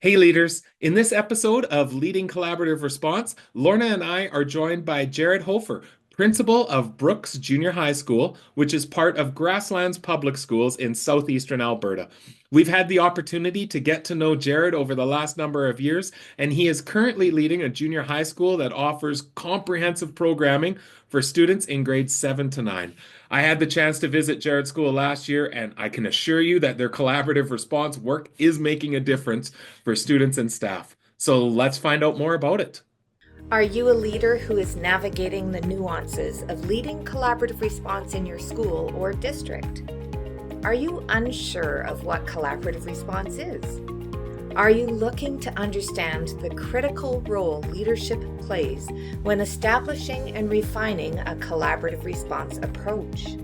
Hey leaders, in this episode of Leading Collaborative Response, Lorna and I are joined by Jaret Hofer, principal of Brooks Junior High School, which is part of Grasslands Public Schools in southeastern Alberta. We've had the opportunity to get to know Jaret over the last number of years, and he is currently leading a junior high school that offers comprehensive programming for students in grades 7 to 9. I had the chance to visit Jaret's school last year, and I can assure you that their collaborative response work is making a difference for students and staff. So let's find out more about it. Are you a leader who is navigating the nuances of leading collaborative response in your school or district? Are you unsure of what collaborative response is? Are you looking to understand the critical role leadership plays when establishing and refining a collaborative response approach?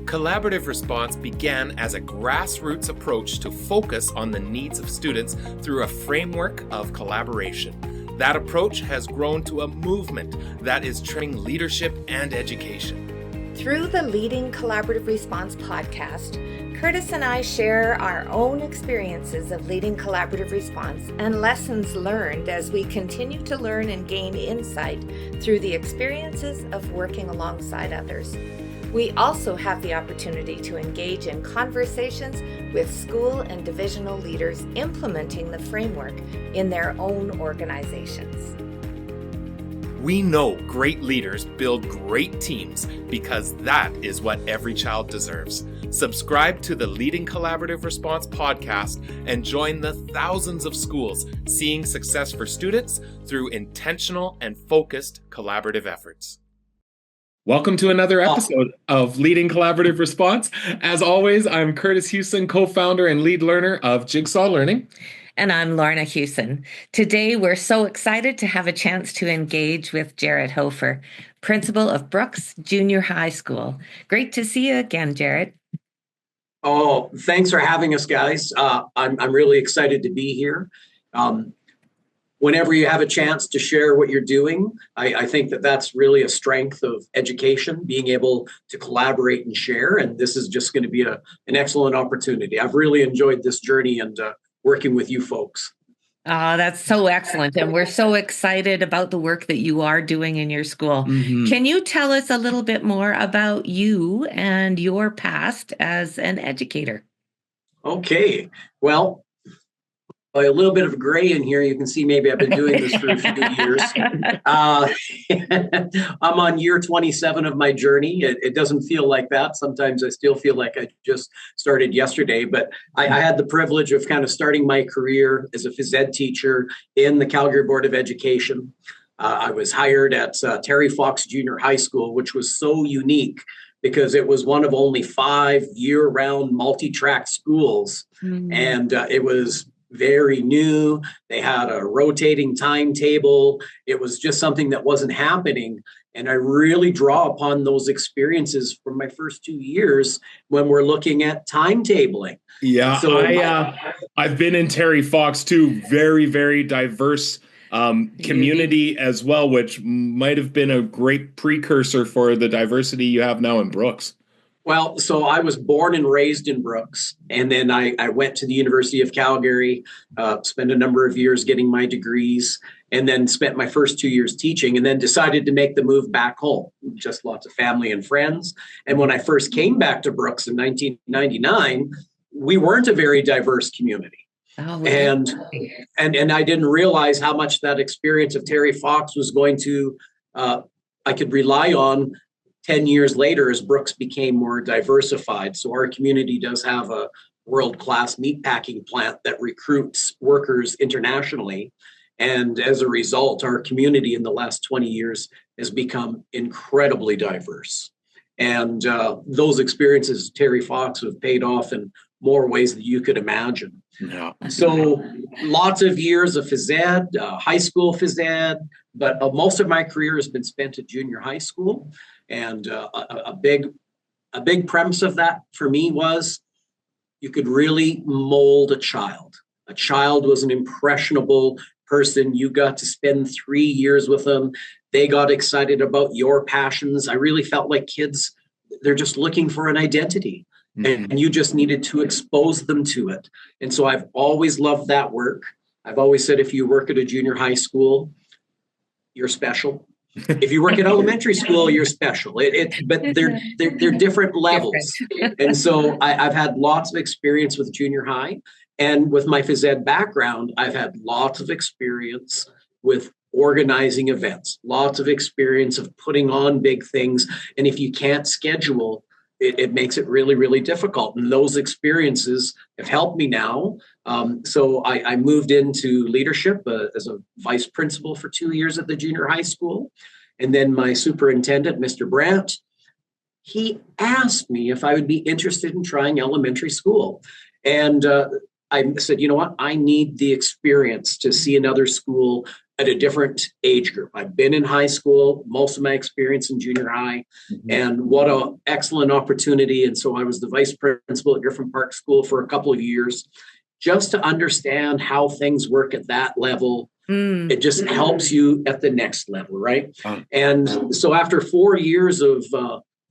Collaborative response began as a grassroots approach to focus on the needs of students through a framework of collaboration. That approach has grown to a movement that is training leadership and education. Through the Leading Collaborative Response podcast, Kurtis and I share our own experiences of leading collaborative response and lessons learned as we continue to learn and gain insight through the experiences of working alongside others. We also have the opportunity to engage in conversations with school and divisional leaders implementing the framework in their own organizations. We know great leaders build great teams because that is what every child deserves. Subscribe to the Leading Collaborative Response podcast and join the thousands of schools seeing success for students through intentional and focused collaborative efforts. Welcome to another episode of Leading Collaborative Response. As always, I'm Kurtis Hewson, co-founder and lead learner of Jigsaw Learning. And I'm Lorna Hewson. Today, we're so excited to have a chance to engage with Jaret Hofer, principal of Brooks Junior High School. Great to see you again, Jaret. Oh, thanks for having us, guys. I'm really excited to be here. Whenever you have a chance to share what you're doing, I think that that's really a strength of education, being able to collaborate and share. And this is just going to be an excellent opportunity. I've really enjoyed this journey and working with you folks. Oh, that's so excellent. And we're so excited about the work that you are doing in your school. Mm-hmm. Can you tell us a little bit more about you and your past as an educator? Okay. Well, a little bit of gray in here. You can see maybe I've been doing this for a few years. I'm on year 27 of my journey. It doesn't feel like that. Sometimes I still feel like I just started yesterday, but I had the privilege of kind of starting my career as a phys ed teacher in the Calgary Board of Education. I was hired at Terry Fox Junior High School, which was so unique because it was one of only 5 year-round multi-track schools. Mm-hmm. And it was very new. They had a rotating timetable. It was just something that wasn't happening. And I really draw upon those experiences from my first 2 years when we're looking at timetabling. Yeah, so I've been in Terry Fox too. Very, very diverse community as well, which might have been a great precursor for the diversity you have now in Brooks. Well, so I was born and raised in Brooks, and then I went to the University of Calgary, spent a number of years getting my degrees, and then spent my first 2 years teaching, and then decided to make the move back home, just lots of family and friends. And when I first came back to Brooks in 1999, we weren't a very diverse community. Oh, and I didn't realize how much that experience of Terry Fox was going to, I could rely on 10 years later as Brooks became more diversified. So our community does have a world-class meatpacking plant that recruits workers internationally. And as a result, our community in the last 20 years has become incredibly diverse. And those experiences, Terry Fox, have paid off in more ways than you could imagine. Yeah. So lots of years of phys ed, high school phys ed, but most of my career has been spent at junior high school. And a big premise of that for me was you could really mold a child. A child was an impressionable person. You got to spend 3 years with them. They got excited about your passions. I really felt like kids, they're just looking for an identity. Mm-hmm. And you just needed to expose them to it. And so I've always loved that work. I've always said if you work at a junior high school, you're special. If you work at elementary school, you're special. But they're different levels. Different. And so I've had lots of experience with junior high. And with my phys ed background, I've had lots of experience with organizing events, lots of experience of putting on big things. And if you can't schedule, it makes it really, really difficult. And those experiences have helped me now. So I moved into leadership as a vice principal for 2 years at the junior high school. And then my superintendent, Mr. Brandt, he asked me if I would be interested in trying elementary school. And I said, you know what? I need the experience to see another school at a different age group. I've been in high school, most of my experience in junior high, and what an excellent opportunity. And so I was the vice principal at Griffin Park School for a couple of years, just to understand how things work at that level. It just helps you at the next level, right? And so after 4 years of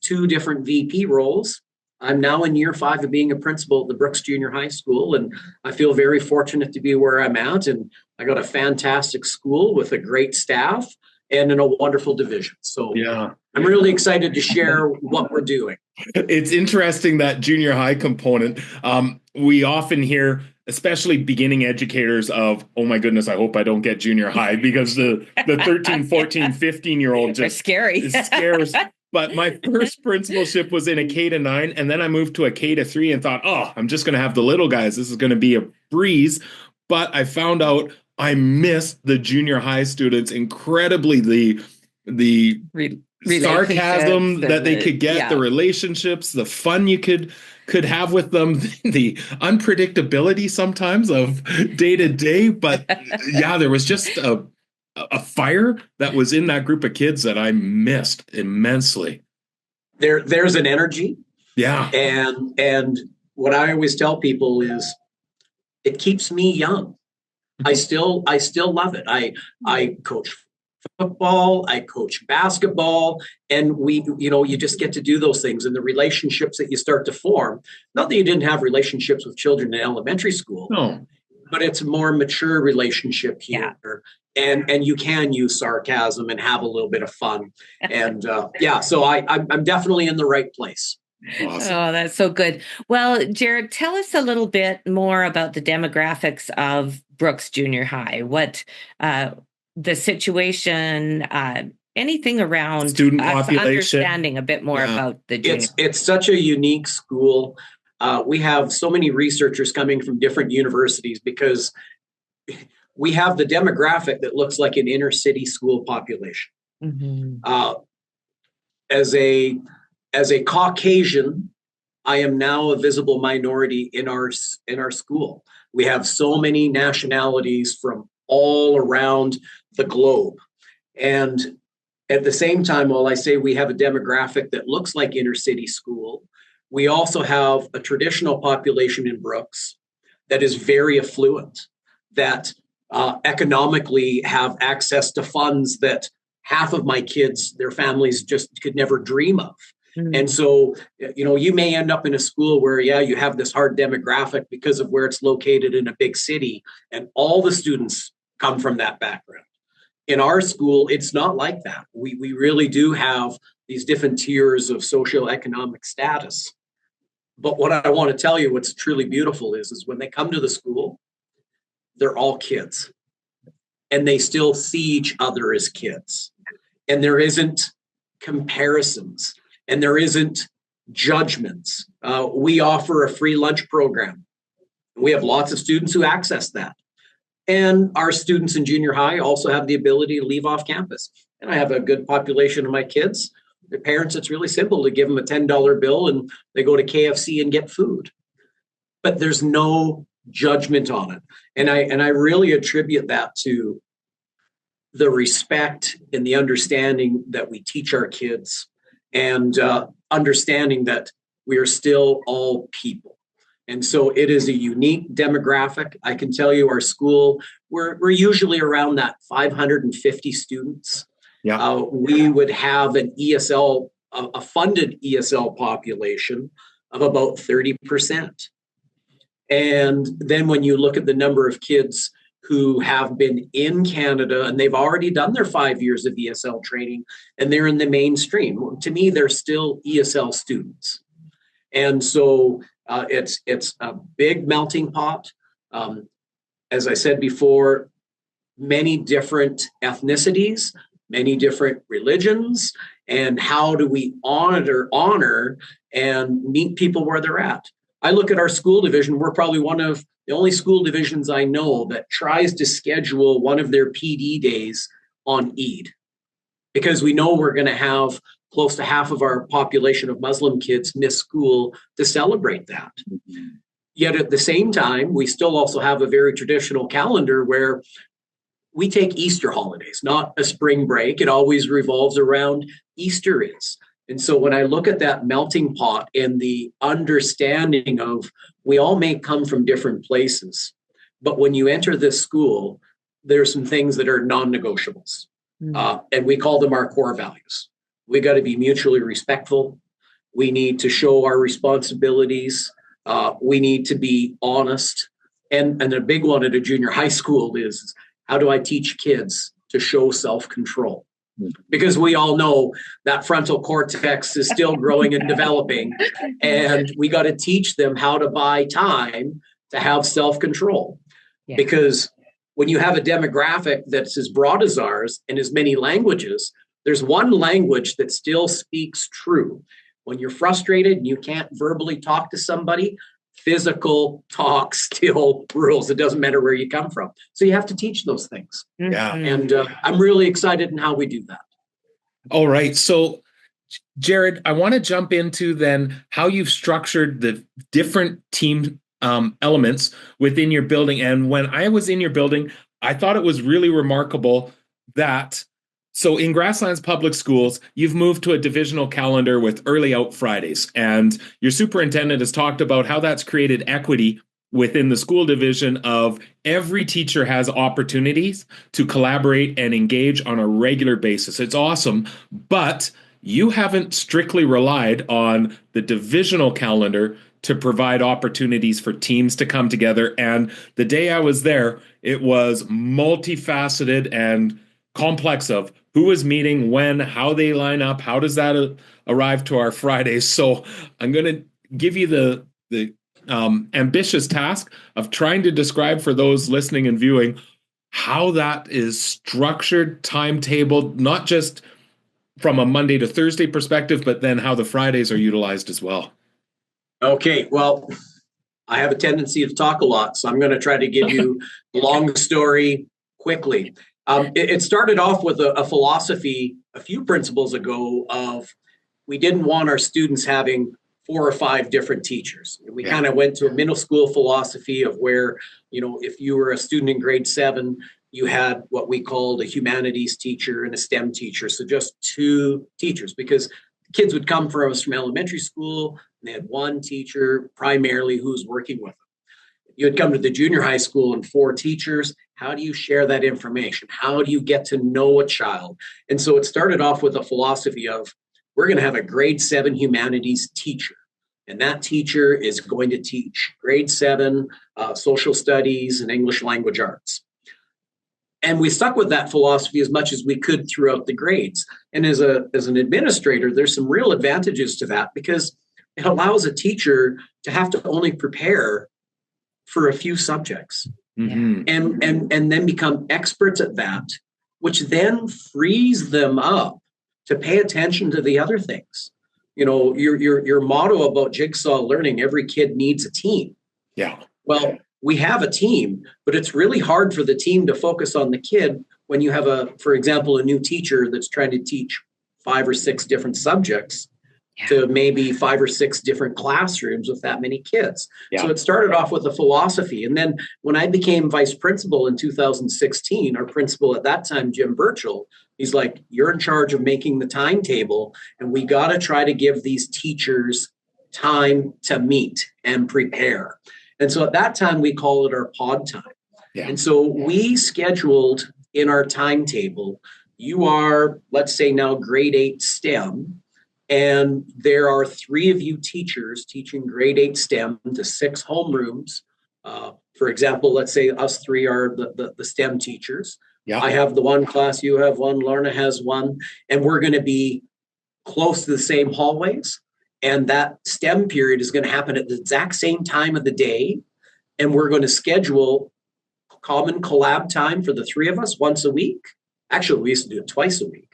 2 different VP roles, I'm now in year 5 of being a principal at the Brooks Junior High School, and I feel very fortunate to be where I'm at. And I got a fantastic school with a great staff and in a wonderful division. So yeah, I'm really excited to share what we're doing. It's interesting, that junior high component. We often hear, especially beginning educators, of, oh my goodness, I hope I don't get junior high, because the 13, 14, 15-year-old just scary. scares. But my first principalship was in a K-9, and then I moved to a K-3 and thought, oh, I'm just going to have the little guys. This is going to be a breeze. But I found out I missed the junior high students incredibly. The sarcasm that they could get, the relationships, the fun you could have with them, the unpredictability sometimes of day to day. But yeah, there was just a fire that was in that group of kids that I missed immensely. There's an energy. Yeah. And what I always tell people is it keeps me young. I still love it. I coach football, I coach basketball, and you just get to do those things, and the relationships that you start to form. Not that you didn't have relationships with children in elementary school. No. But it's a more mature relationship here. And you can use sarcasm and have a little bit of fun. And so I'm definitely in the right place. Awesome. Oh, that's so good. Well, Jaret, tell us a little bit more about the demographics of Brooks Junior High. What the situation, anything around student population, understanding a bit more about the junior. It's such a unique school. We have so many researchers coming from different universities because we have the demographic that looks like an inner city school population. As a Caucasian, I am now a visible minority in our school. We have so many nationalities from all around the globe. And at the same time, while I say we have a demographic that looks like inner city school, we also have a traditional population in Brooks that is very affluent, that economically have access to funds that half of my kids, their families just could never dream of. And so, you may end up in a school where, you have this hard demographic because of where it's located in a big city, and all the students come from that background. In our school, it's not like that. We really do have these different tiers of socioeconomic status. But what I want to tell you, what's truly beautiful is when they come to the school, they're all kids, and they still see each other as kids. And there isn't comparisons, and there isn't judgments. We offer a free lunch program. We have lots of students who access that. And our students in junior high also have the ability to leave off campus. And I have a good population of my kids. Their parents, it's really simple to give them a $10 bill and they go to KFC and get food. But there's no judgment on it. And I really attribute that to the respect and the understanding that we teach our kids, and understanding that we are still all people. And so it is a unique demographic. I can tell you our school, we're usually around that 550 students. Yeah. We would have an ESL, a funded ESL population of about 30%. And then when you look at the number of kids who have been in Canada and they've already done their 5 years of ESL training and they're in the mainstream. To me, they're still ESL students. And so it's a big melting pot. As I said before, many different ethnicities, many different religions, and how do we honor and meet people where they're at? I look at our school division, we're probably one of the only school divisions I know that tries to schedule one of their PD days on Eid, because we know we're going to have close to half of our population of Muslim kids miss school to celebrate that. Mm-hmm. Yet at the same time, we still also have a very traditional calendar where we take Easter holidays, not a spring break. It always revolves around Easter is. And so when I look at that melting pot and the understanding of we all may come from different places, but when you enter this school, there's some things that are non-negotiables. And we call them our core values. We got to be mutually respectful. We need to show our responsibilities. We need to be honest. And a big one at a junior high school is, how do I teach kids to show self-control? Because we all know that frontal cortex is still growing and developing, and we got to teach them how to buy time to have self-control. Yeah. Because when you have a demographic that's as broad as ours and as many languages, there's one language that still speaks true. When you're frustrated and you can't verbally talk to somebody, physical talk still rules. It doesn't matter where you come from. So you have to teach those things. Yeah. And I'm really excited in how we do that. All right. So, Jaret, I want to jump into then how you've structured the different team elements within your building. And when I was in your building, I thought it was really remarkable that so in Grasslands Public Schools, you've moved to a divisional calendar with early out Fridays, and your superintendent has talked about how that's created equity within the school division of every teacher has opportunities to collaborate and engage on a regular basis. It's awesome, but you haven't strictly relied on the divisional calendar to provide opportunities for teams to come together. And the day I was there, it was multifaceted and complex of who is meeting when, how they line up, how does that arrive to our Fridays. So I'm going to give you the ambitious task of trying to describe for those listening and viewing how that is structured, timetabled, not just from a Monday to Thursday perspective, but then how the Fridays are utilized as well. Okay, well, I have a tendency to talk a lot, so I'm going to try to give you a long story quickly. It started off with a philosophy a few principles ago of we didn't want our students having 4 or 5 different teachers. We kind of went to a middle school philosophy of where, if you were a student in grade 7, you had what we called a humanities teacher and a STEM teacher. So just 2 teachers, because kids would come from elementary school and they had one teacher primarily who was working with them. You would come to the junior high school and 4 teachers. How do you share that information? How do you get to know a child? And so it started off with a philosophy of we're going to have a grade 7 humanities teacher. And that teacher is going to teach grade 7 social studies and English language arts. And we stuck with that philosophy as much as we could throughout the grades. And as an administrator, there's some real advantages to that because it allows a teacher to have to only prepare for a few subjects and then become experts at that, which then frees them up to pay attention to the other things. Your motto about Jigsaw Learning, every kid needs a team. Yeah. Well, we have a team, but it's really hard for the team to focus on the kid when you have for example, a new teacher that's trying to teach 5 or 6 different subjects to maybe 5 or 6 different classrooms with that many kids. Yeah. So it started off with a philosophy. And then when I became vice principal in 2016, our principal at that time, Jim Burchell, he's like, you're in charge of making the timetable, and we got to try to give these teachers time to meet and prepare. And so at that time, we call it our pod time. Yeah. And so we scheduled in our timetable, you are, let's say now grade 8 STEM, and there are 3 of you teachers teaching grade 8 STEM to 6 homerooms, For example, let's say us three are the STEM teachers. Yeah. I have the one class, you have one, Lorna has one, and we're going to be close to the same hallways. And that STEM period is going to happen at the exact same time of the day. And we're going to schedule common collab time for the three of us once a week. Actually, we used to do it twice a week,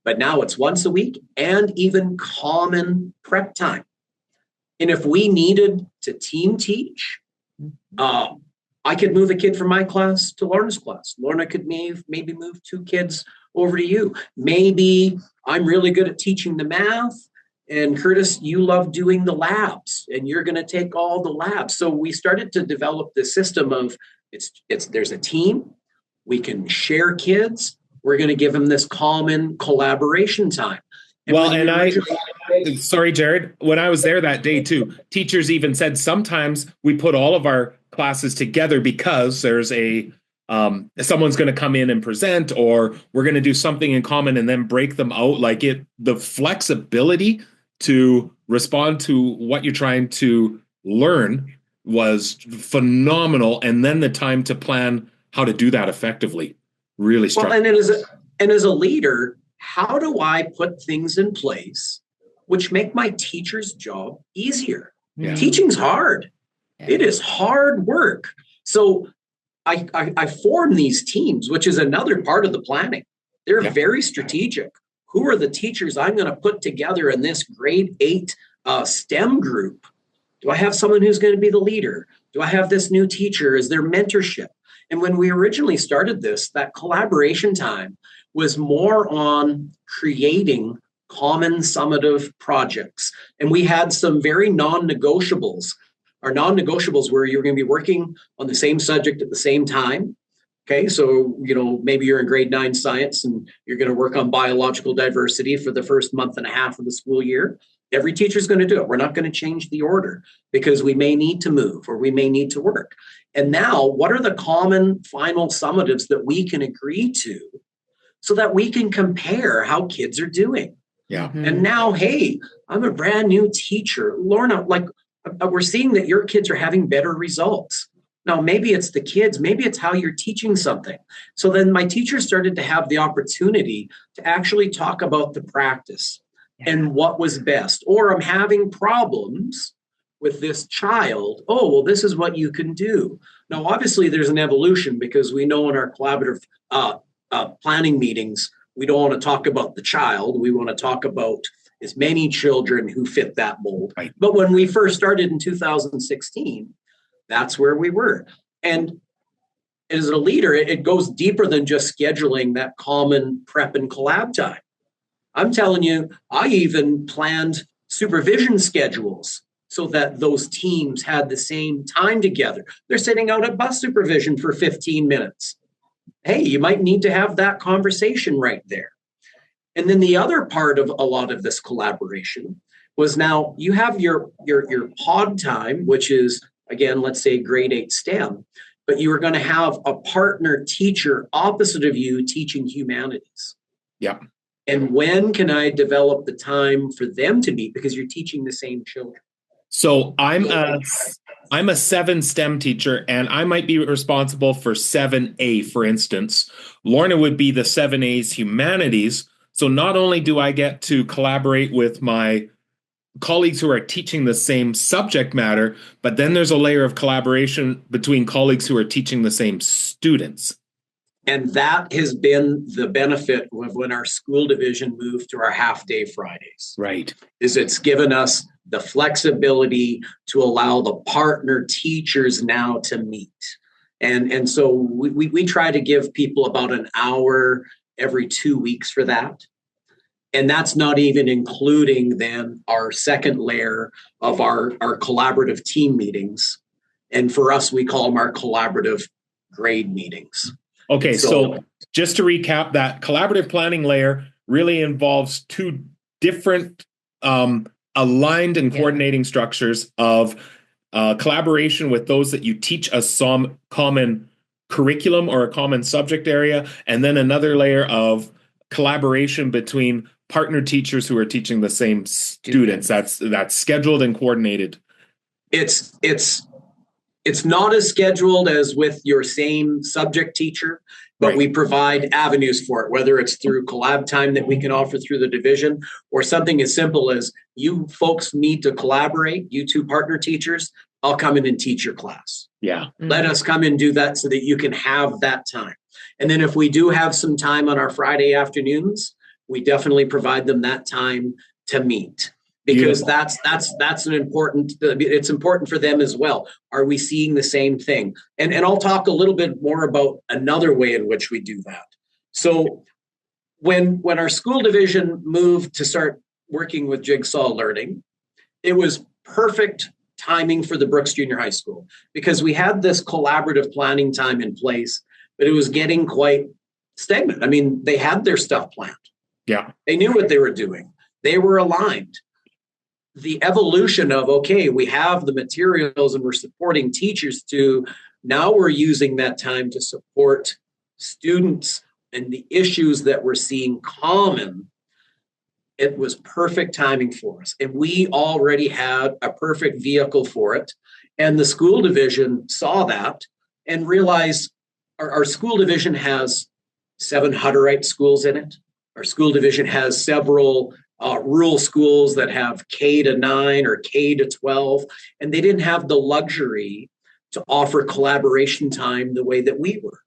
but now it's once a week, and even common prep time. And if we needed to team teach, I could move a kid from my class to Lorna's class. Lorna could maybe move two kids over to you. Maybe I'm really good at teaching the math, and Kurtis, you love doing the labs, and you're going to take all the labs. So we started to develop this system of there's a team. We can share kids. We're going to give them this common collaboration time. Sorry, Jared, when I was there that day too, teachers even said sometimes we put all of our classes together because there's someone's going to come in and present, or we're going to do something in common and then break them out. The flexibility to respond to what you're trying to learn was phenomenal. And then the time to plan how to do that effectively really struck. Well, and as a leader, how do I put things in place which make my teacher's job easier? Yeah. Teaching's hard. Yeah. It is hard work. So I form these teams, which is another part of the planning. They're very strategic. Who are the teachers I'm going to put together in this grade 8 STEM group? Do I have someone who's going to be the leader? Do I have this new teacher? Is there mentorship? And when we originally started this, that collaboration time was more on creating common summative projects. And we had some very non-negotiables. Our non-negotiables were you're going to be working on the same subject at the same time. Okay, so, maybe you're in grade 9 science and you're going to work on biological diversity for the first month and a half of the school year. Every teacher's going to do it. We're not going to change the order because we may need to move or we may need to work. And now, what are the common final summatives that we can agree to so that we can compare how kids are doing? Yeah. And now, hey, I'm a brand new teacher. Lorna, we're seeing that your kids are having better results. Now, maybe it's the kids, maybe it's how you're teaching something. So then my teachers started to have the opportunity to actually talk about the practice and what was best. Or I'm having problems with this child. Oh, well, this is what you can do. Now, obviously, there's an evolution because we know in our collaborative planning meetings, we don't want to talk about the child. We want to talk about as many children who fit that mold. Right. But when we first started in 2016, that's where we were. And as a leader, it goes deeper than just scheduling that common prep and collab time. I'm telling you, I even planned supervision schedules so that those teams had the same time together. They're sitting out at bus supervision for 15 minutes. Hey, you might need to have that conversation right there. And then the other part of a lot of this collaboration was now you have your pod time, which is, again, let's say grade 8 STEM, but you are going to have a partner teacher opposite of you teaching humanities. Yeah. And when can I develop the time for them to meet because you're teaching the same children? So I'm a 7 STEM teacher, and I might be responsible for 7A, for instance. Lorna would be the 7A's humanities. So not only do I get to collaborate with my colleagues who are teaching the same subject matter, but then there's a layer of collaboration between colleagues who are teaching the same students. And that has been the benefit of when our school division moved to our half-day Fridays. Right. Is it's given us the flexibility to allow the partner teachers now to meet. And so we try to give people about an hour every 2 weeks for that. And that's not even including then our second layer of our collaborative team meetings. And for us, we call them our collaborative grade meetings. Okay, so just to recap, that collaborative planning layer really involves 2 different aligned and coordinating structures of collaboration with those that you teach a common curriculum or a common subject area, and then another layer of collaboration between partner teachers who are teaching the same students. That's scheduled and coordinated. It's It's not as scheduled as with your same subject teacher, but Right. we provide avenues for it, whether it's through collab time that we can offer through the division, or something as simple as you folks need to collaborate, you two partner teachers, I'll come in and teach your class. Yeah. Let us come and do that so that you can have that time. And then if we do have some time on our Friday afternoons, we definitely provide them that time to meet. Because that's an important, it's important for them as well. Are we seeing the same thing? And I'll talk a little bit more about another way in which we do that. So when our school division moved to start working with Jigsaw Learning, it was perfect timing for the Brooks Junior High School, because we had this collaborative planning time in place, but it was getting quite stagnant. I mean, they had their stuff planned. Yeah. They knew what they were doing. They were aligned. The evolution of, okay, we have the materials and we're supporting teachers to, now we're using that time to support students and the issues that we're seeing common. It was perfect timing for us. And we already had a perfect vehicle for it. And the school division saw that and realized our school division has 7 Hutterite schools in it. Our school division has several rural schools that have K-9 or K-12, and they didn't have the luxury to offer collaboration time the way that we were.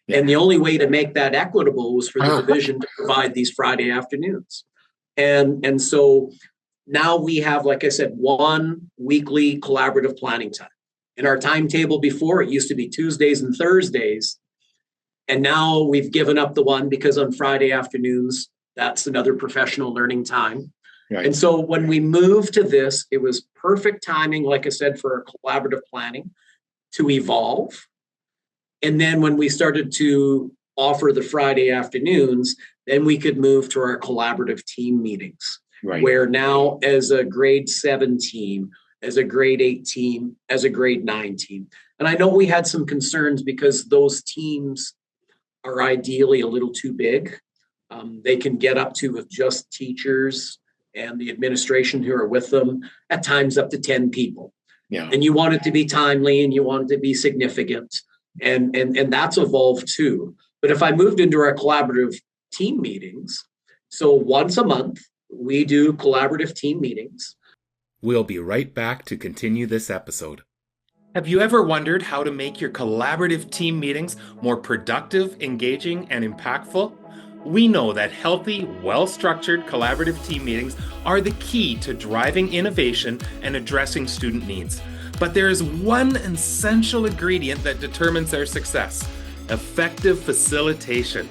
Yeah. And the only way to make that equitable was for the division to provide these Friday afternoons. And so now we have, like I said, 1 weekly collaborative planning time. In our timetable before, it used to be Tuesdays and Thursdays. And now we've given up the one because on Friday afternoons, that's another professional learning time. Right. And so when we moved to this, it was perfect timing, like I said, for our collaborative planning to evolve. And then when we started to offer the Friday afternoons, then we could move to our collaborative team meetings, right, where now as a grade 7 team, as a grade 8 team, as a grade 9 team. And I know we had some concerns because those teams are ideally a little too big. They can get up to, with just teachers and the administration who are with them, at times up to 10 people. Yeah. And you want it to be timely and you want it to be significant. And that's evolved too. But if I moved into our collaborative team meetings, so once a month, we do collaborative team meetings. We'll be right back to continue this episode. Have you ever wondered how to make your collaborative team meetings more productive, engaging, and impactful? We know that healthy, well-structured collaborative team meetings are the key to driving innovation and addressing student needs. But there is one essential ingredient that determines their success: effective facilitation.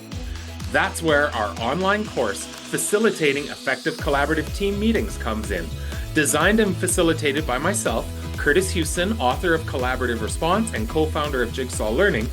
That's where our online course, Facilitating Effective Collaborative Team Meetings, comes in. Designed and facilitated by myself, Kurtis Hewson, author of Collaborative Response and co-founder of Jigsaw Learning,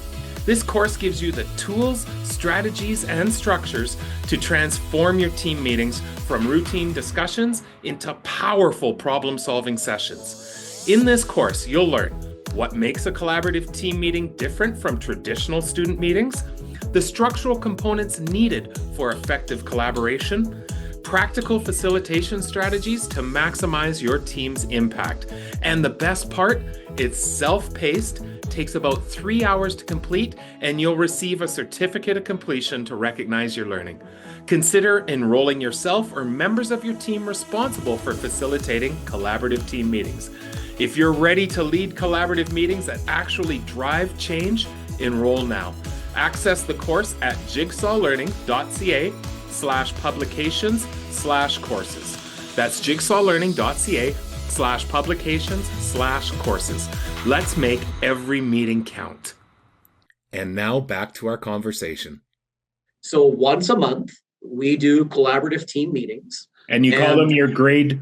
this course gives you the tools, strategies, and structures to transform your team meetings from routine discussions into powerful problem-solving sessions. In this course, you'll learn what makes a collaborative team meeting different from traditional student meetings, the structural components needed for effective collaboration, practical facilitation strategies to maximize your team's impact. And the best part, it's self-paced, takes about 3 hours to complete, and you'll receive a certificate of completion to recognize your learning. Consider enrolling yourself or members of your team responsible for facilitating collaborative team meetings. If you're ready to lead collaborative meetings that actually drive change, enroll now. Access the course at jigsawlearning.ca/publications/courses. That's jigsawlearning.ca/publications/courses. Let's make every meeting count. And now back to our conversation. So once a month, we do collaborative team meetings. And you call them your grade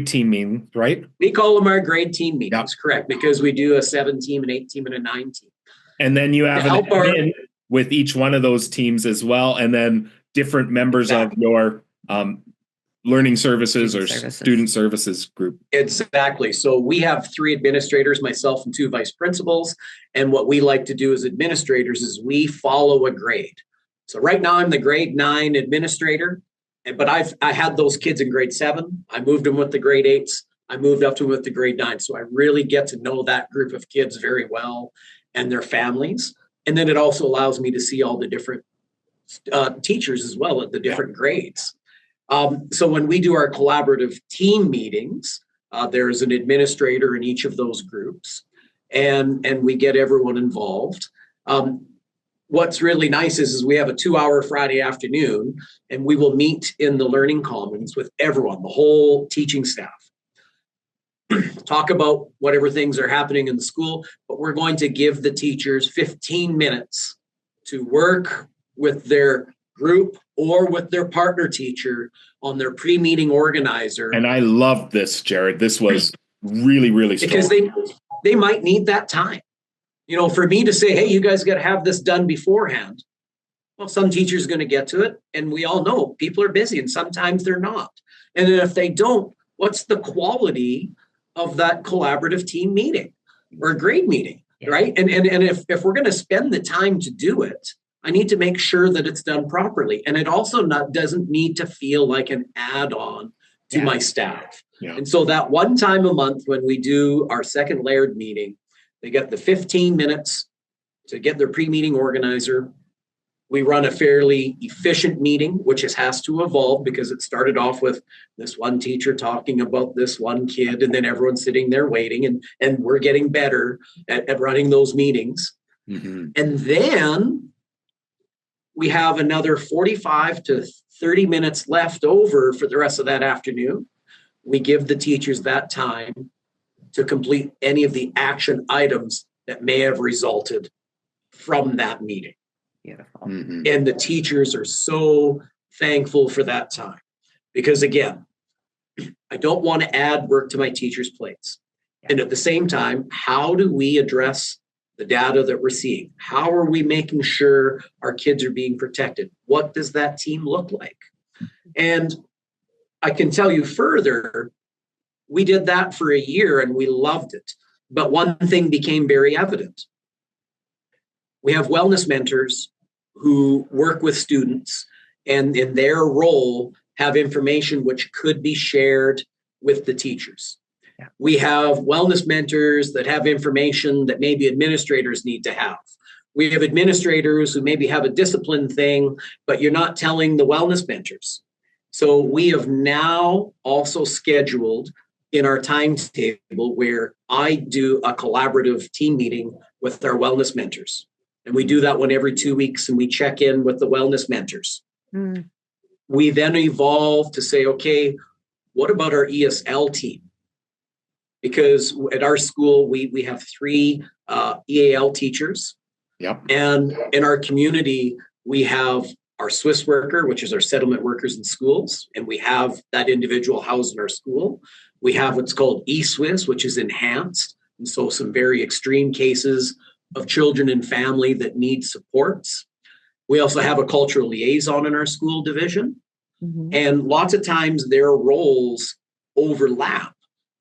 team meetings, right? We call them our grade team meetings, yep. Correct, because we do a 7 team, an 8 team, and a 9 team. And then you have an admin with each one of those teams as well, and then different members of your learning services or student services group. Exactly. So we have 3 administrators, myself and 2 vice principals. And what we like to do as administrators is we follow a grade. So right now I'm the grade 9 administrator, but I had those kids in grade 7. I moved them with the grade 8s. I moved up to with the grade 9. So I really get to know that group of kids very well and their families. And then it also allows me to see all the different teachers as well at the different grades. So when we do our collaborative team meetings, there's an administrator in each of those groups, and we get everyone involved. What's really nice is we have a 2-hour Friday afternoon, and we will meet in the Learning Commons with everyone, the whole teaching staff. Talk about whatever things are happening in the school, but we're going to give the teachers 15 minutes to work with their group or with their partner teacher on their pre-meeting organizer. And I love this, Jaret. This was really, really strong. Because they might need that time. You know, for me to say, hey, you guys got to have this done beforehand. Well, some teacher's going to get to it. And we all know people are busy and sometimes they're not. And then if they don't, what's the quality of that collaborative team meeting or grade meeting, right? And if we're going to spend the time to do it, I need to make sure that it's done properly. And it also doesn't need to feel like an add-on to my staff. Yeah. And so that one time a month when we do our second layered meeting, they get the 15 minutes to get their pre-meeting organizer. We run a fairly efficient meeting, which has to evolve because it started off with this one teacher talking about this one kid, and then everyone's sitting there waiting, and we're getting better at running those meetings. Mm-hmm. And then we have another 45 to 30 minutes left over for the rest of that afternoon. We give the teachers that time to complete any of the action items that may have resulted from that meeting. Beautiful. Mm-hmm. And the teachers are so thankful for that time because, again, I don't want to add work to my teachers' plates. Yeah. And at the same time, how do we address the data that we're seeing? How are we making sure our kids are being protected? What does that team look like? And I can tell you further, we did that for a year and we loved it. But one thing became very evident. We have wellness mentors who work with students and in their role have information which could be shared with the teachers. Yeah. We have wellness mentors that have information that maybe administrators need to have. We have administrators who maybe have a discipline thing, but you're not telling the wellness mentors. So we have now also scheduled in our timetable where I do a collaborative team meeting with our wellness mentors. And we do that one every 2 weeks and we check in with the wellness mentors. Mm. We then evolve to say, okay, what about our ESL team? Because at our school, we have 3 EAL teachers. Yep. And in our community, we have our Swiss worker, which is our settlement workers in schools. And we have that individual housed in our school. We have what's called eSwiss, which is enhanced. And so some very extreme cases of children and family that need supports. We also have a cultural liaison in our school division. Mm-hmm. And lots of times their roles overlap.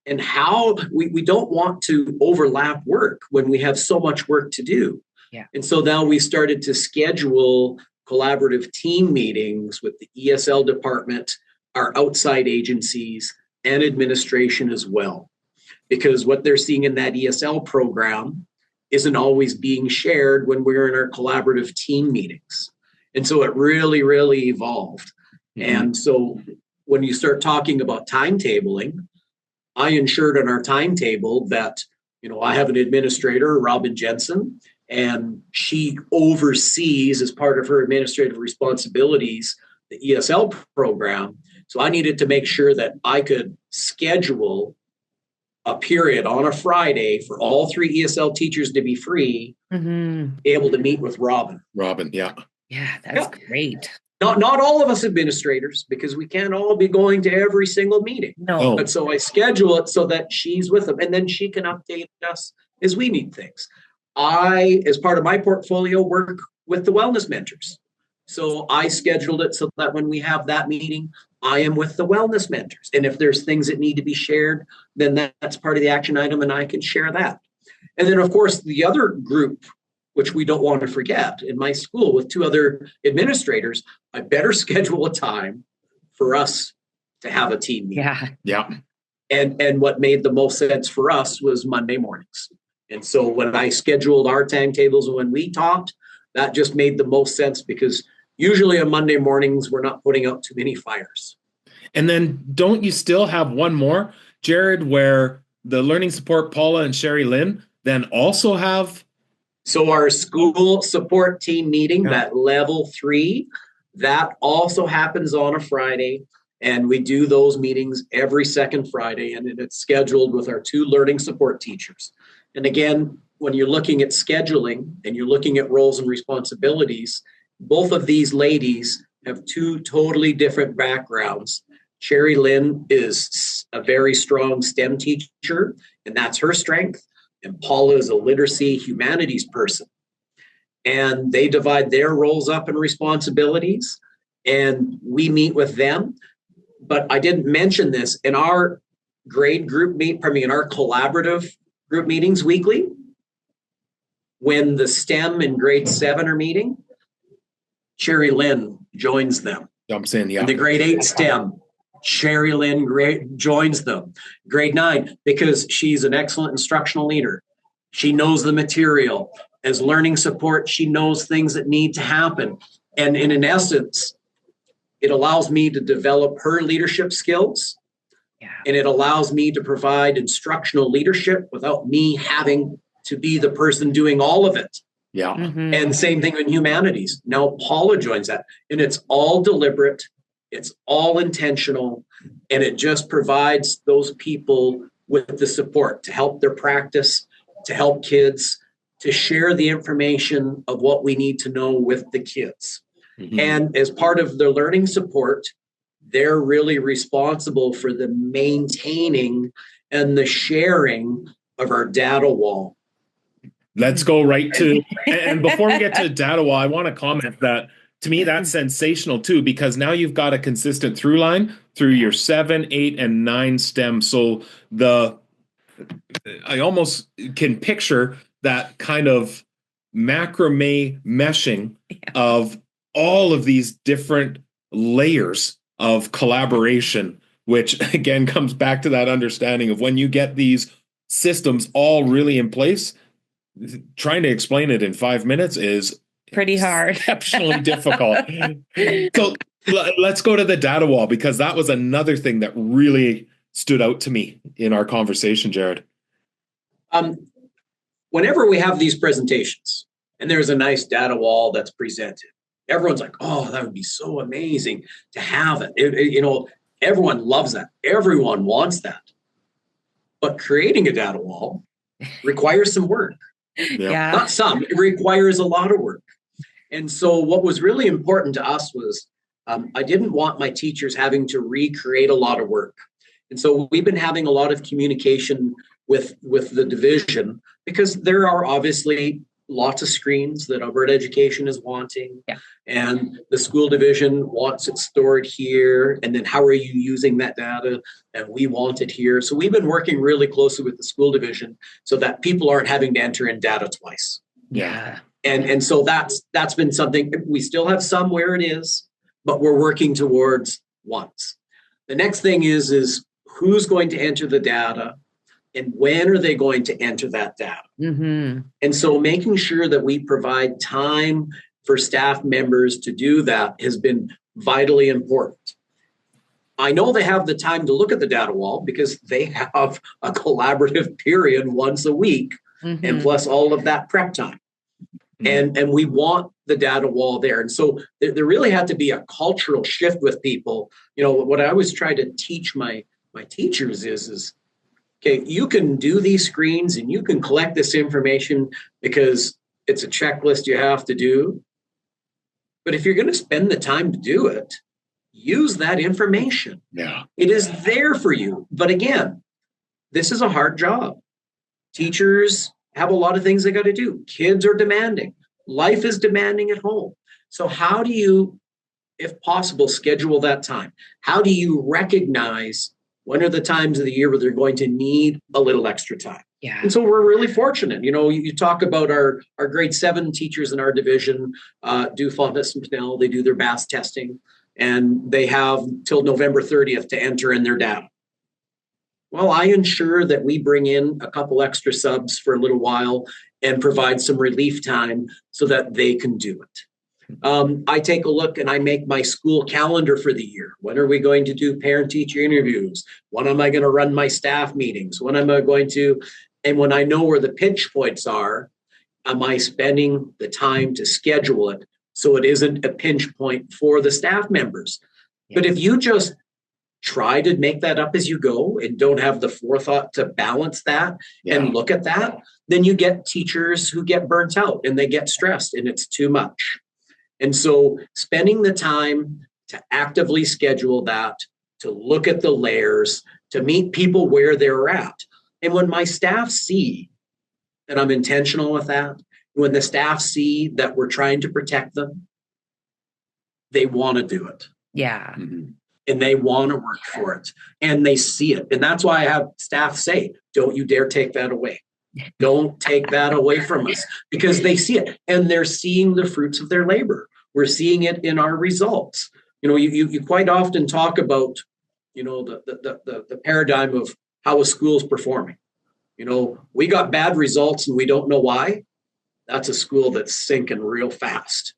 And how we don't want to overlap work when we have so much work to do. Yeah. And so now we started to schedule collaborative team meetings with the ESL department, our outside agencies, and administration as well. Because what they're seeing in that ESL program isn't always being shared when we're in our collaborative team meetings. And so it really, really evolved. Mm-hmm. And so when you start talking about timetabling, I ensured on our timetable that, I have an administrator, Robin Jensen, and she oversees as part of her administrative responsibilities, the ESL program. So I needed to make sure that I could schedule a period on a Friday for all 3 ESL teachers to be free, able to meet with Robin. Robin, yeah. Yeah, that's great. Not all of us administrators, because we can't all be going to every single meeting. No. But so I schedule it so that she's with them, and then she can update us as we need things. I, as part of my portfolio, work with the wellness mentors. So I scheduled it so that when we have that meeting, I am with the wellness mentors. And if there's things that need to be shared, then that's part of the action item, and I can share that. And then, of course, the other group, which we don't want to forget, in my school with 2 other administrators, I better schedule a time for us to have a team meeting. Yeah. Yeah. And what made the most sense for us was Monday mornings. And so when I scheduled our timetables when we talked, that just made the most sense because usually on Monday mornings, we're not putting out too many fires. And then don't you still have one more, Jared, where the learning support, Paula and Sherry Lynn, then also have? So our school support team meeting, that level 3, that also happens on a Friday. And we do those meetings every second Friday, and it's scheduled with our 2 learning support teachers. And again, when you're looking at scheduling and you're looking at roles and responsibilities, both of these ladies have 2 totally different backgrounds. Sherry Lynn is a very strong STEM teacher, and that's her strength. And Paula is a literacy humanities person. And they divide their roles up and responsibilities, and we meet with them. But I didn't mention this in our grade group in our collaborative group meetings weekly. When the STEM in grade 7 are meeting, Sherry Lynn joins them. Jumps in, yeah. And the grade 8 STEM, Sherry Lynn joins them. Grade 9, because she's an excellent instructional leader. She knows the material. As learning support, she knows things that need to happen. And in essence, it allows me to develop her leadership skills. Yeah. And it allows me to provide instructional leadership without me having to be the person doing all of it. Yeah. Mm-hmm. And same thing in humanities. Now Paula joins that, and it's all deliberate. It's all intentional. And it just provides those people with the support to help their practice, to help kids, to share the information of what we need to know with the kids. Mm-hmm. And as part of the learning support, they're really responsible for the maintaining and the sharing of our data wall. Let's go right to, and before we get to data wall, I want to comment that to me, that's sensational too, because now you've got a consistent through line through your 7, 8, and 9 STEM. So I almost can picture that kind of macrame meshing of all of these different layers of collaboration, which again comes back to that understanding of when you get these systems all really in place, trying to explain it in 5 minutes is pretty hard, exceptionally difficult. So let's go to the data wall, because that was another thing that really stood out to me in our conversation, Jared. Whenever we have these presentations and there's a nice data wall that's presented, everyone's like, oh, that would be so amazing to have it. Everyone loves that. Everyone wants that. But creating a data wall requires some work. Yeah. Not some, it requires a lot of work. And so what was really important to us was I didn't want my teachers having to recreate a lot of work. And so we've been having a lot of communication with the division, because there are obviously lots of screens that Alberta Education is wanting. Yeah. And the school division wants it stored here. And then how are you using that data? And we want it here. So we've been working really closely with the school division so that people aren't having to enter in data twice. Yeah. And so that's been something. We still have some where it is, but we're working towards once. The next thing is who's going to enter the data and when are they going to enter that data? Mm-hmm. And so making sure that we provide time for staff members to do that has been vitally important. I know they have the time to look at the data wall because they have a collaborative period once a week, mm-hmm. and plus all of that prep time. Mm-hmm. And we want the data wall there. And so there really had to be a cultural shift with people. What I always try to teach my teachers is okay, you can do these screens and you can collect this information because it's a checklist you have to do. But if you're going to spend the time to do it, use that information. Yeah. It is there for you. But again, this is a hard job. Teachers have a lot of things they got to do. Kids are demanding. Life is demanding at home. So how do you, if possible, schedule that time? How do you recognize when are the times of the year where they're going to need a little extra time? Yeah. And so we're really fortunate. You talk about our grade 7 teachers in our division do Fontes and Pinnell. They do their BAS testing, and they have till November 30th to enter in their data. Well, I ensure that we bring in a couple extra subs for a little while and provide some relief time so that they can do it. I take a look and I make my school calendar for the year. When are we going to do parent-teacher interviews? When am I going to run my staff meetings? When am I going to, and when I know where the pinch points are, am I spending the time to schedule it so it isn't a pinch point for the staff members? Yes. But if you just try to make that up as you go and don't have the forethought to balance that and look at that, then you get teachers who get burnt out and they get stressed and it's too much. And so spending the time to actively schedule that, to look at the layers, to meet people where they're at. And when my staff see that I'm intentional with that, when the staff see that we're trying to protect them, they want to do it. Yeah. Mm-hmm. And they want to work for it. And they see it. And that's why I have staff say, don't you dare take that away. Don't take that away from us, because they see it and they're seeing the fruits of their labor. We're seeing it in our results. You know, you quite often talk about, you know, the paradigm of how a school's performing. You know, we got bad results and we don't know why. That's a school that's sinking real fast.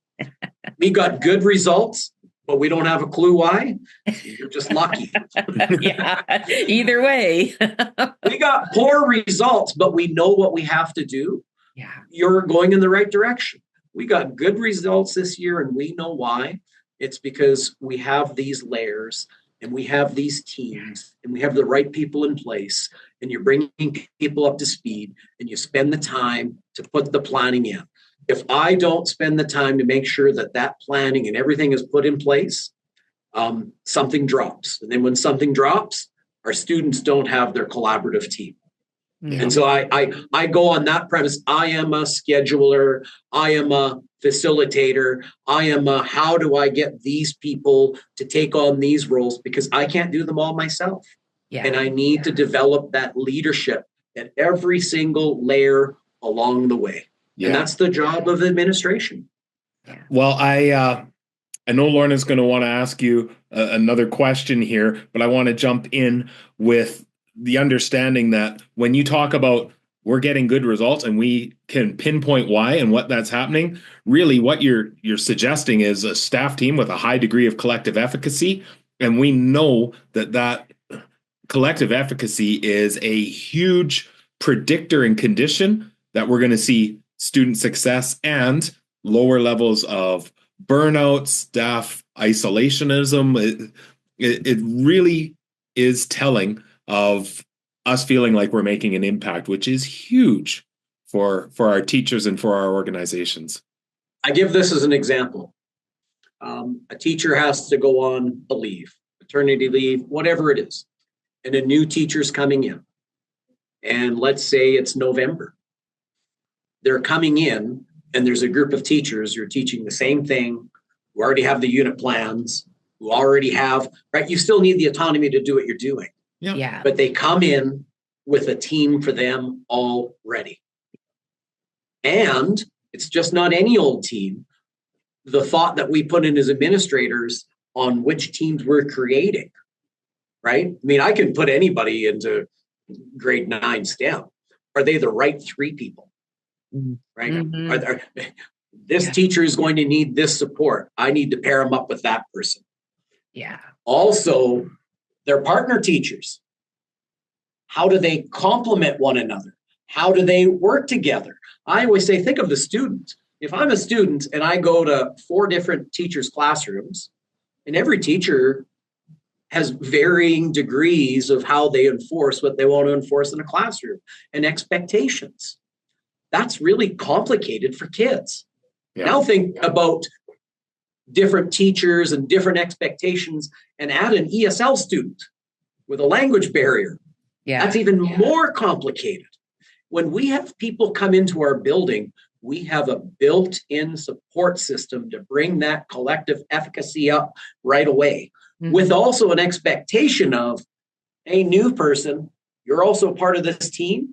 We got good results, but we don't have a clue why. You're just lucky. Yeah, either way. We got poor results, but we know what we have to do. Yeah. You're going in the right direction. We got good results this year, and we know why. It's because we have these layers, and we have these teams, and we have the right people in place, and you're bringing people up to speed, and you spend the time to put the planning in. If I don't spend the time to make sure that that planning and everything is put in place, something drops. And then when something drops, our students don't have their collaborative team. Yeah. And so I go on that premise. I am a scheduler. I am a facilitator. I am a, how do I get these people to take on these roles? Because I can't do them all myself. Yeah. And I need to develop that leadership at every single layer along the way. Yeah. And that's the job of administration. Well, I know Lorna's going to want to ask you another question here, but I want to jump in with the understanding that when you talk about we're getting good results and we can pinpoint why and what that's happening, really what you're suggesting is a staff team with a high degree of collective efficacy. And we know that collective efficacy is a huge predictor and condition that we're going to see student success and lower levels of burnout, staff isolationism. It really is telling of us feeling like we're making an impact, which is huge for our teachers and for our organizations. I give this as an example. A teacher has to go on a leave, maternity leave, whatever it is, and a new teacher's coming in. And let's say it's November. They're coming in and there's a group of teachers who are teaching the same thing, who already have the unit plans, who already have, right? You still need the autonomy to do what you're doing. Yeah. But they come in with a team for them already. And it's just not any old team. The thought that we put in as administrators on which teams we're creating, right? I mean, I can put anybody into grade 9 STEM. Are they the right 3 people? Right? Mm-hmm. This teacher is going to need this support. I need to pair them up with that person. Yeah. Also, they're partner teachers. How do they complement one another? How do they work together? I always say, think of the student. If I'm a student and I go to 4 different teachers' classrooms, and every teacher has varying degrees of how they enforce what they want to enforce in a classroom and expectations. That's really complicated for kids. Yeah. Now think about different teachers and different expectations and add an ESL student with a language barrier. Yeah. That's even more complicated. When we have people come into our building, we have a built-in support system to bring that collective efficacy up right away, with also an expectation of, hey, new person, you're also part of this team.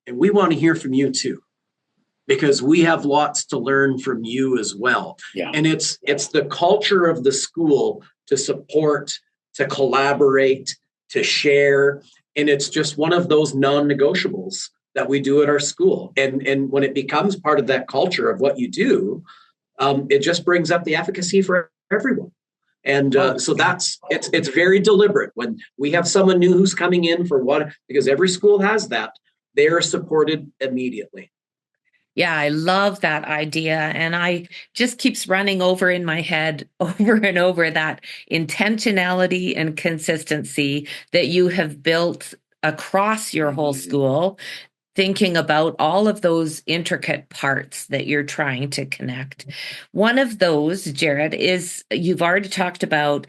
And we want to hear from you too, because we have lots to learn from you as well. Yeah. And it's the culture of the school to support, to collaborate, to share. And it's just one of those non-negotiables that we do at our school. And when it becomes part of that culture of what you do, it just brings up the efficacy for everyone. And so it's very deliberate. When we have someone new who's coming in for what, because every school has that, they are supported immediately. Yeah, I love that idea. And I just keeps running over in my head over and over that intentionality and consistency that you have built across your whole school, thinking about all of those intricate parts that you're trying to connect. One of those, Jaret, is you've already talked about